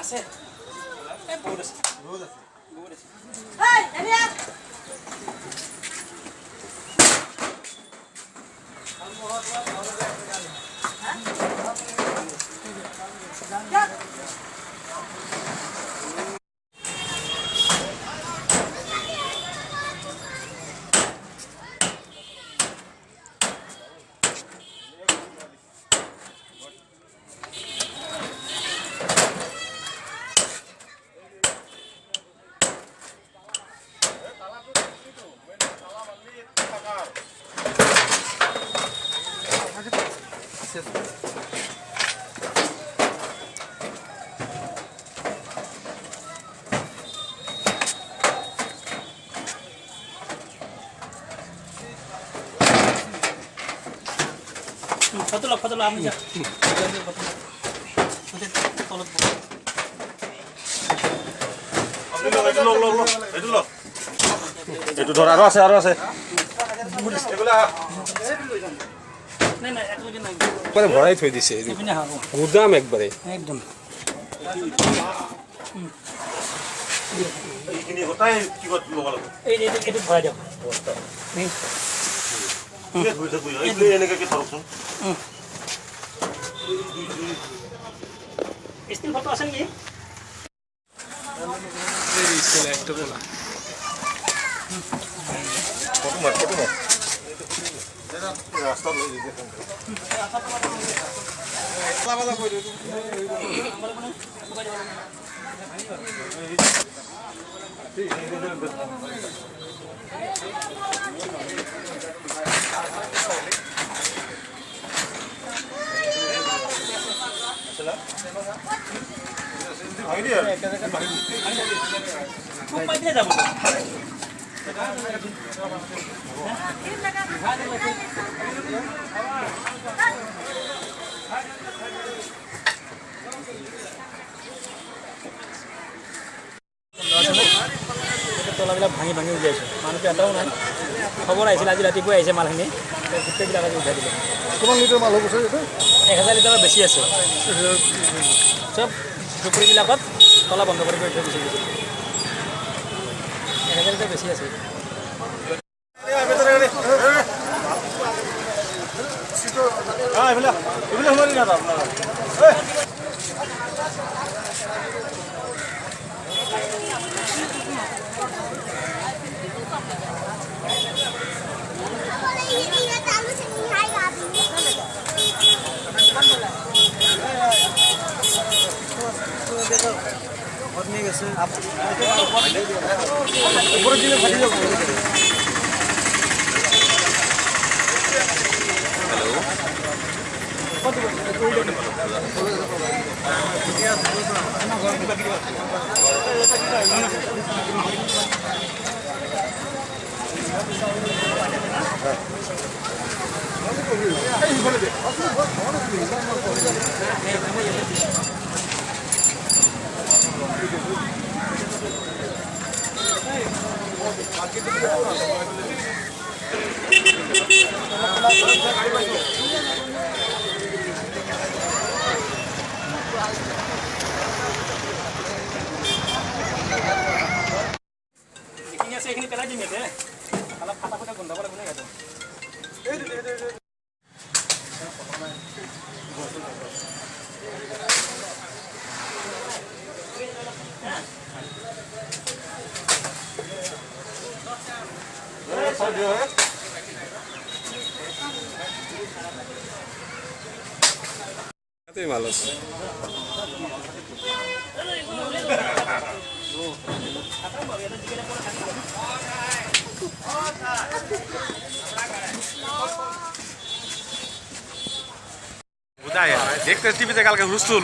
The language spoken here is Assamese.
আছে এই বহুত আছে এই এনিয়া ফটো আমি যা এইটো ধৰ আৰু আছে একবাৰে ভৰাই থৈ দিছে গুদাম একবাৰে একদম এইখিনি হতাই কি কত লব লাগে এইটো ভৰাই দিয়ক এনেকে কি ধৰকচোন স্টিল ফটো আছে নেকি ফটো মাৰ ৰাস্তা লৈ দিছে তলাবিলাক ভাঙি উলিয়াইছে মানুহটো এটাও নাই খবৰ আহিছিল আজি ৰাতিপুৱা আহিছে মালখিনি গোটেইবিলাক আজি উঠাই দিলে কিমান লিটাৰ মাল হ'ব ছাৰ এইটো 1000 লিটাৰৰ বেছি আছে চব ঝুপড়িবিলাকত তলা বন্ধ কৰি থৈ দিছে 1000 লিটাৰ বেছি আছে এইখিনি পেলাই দিম ইয়াতে অলপ ফাটা ফুটা গোন্ধাব লাগিব ইয়াতে মাল আছে দেখতে টিভিতে কালকে হুলস্থুল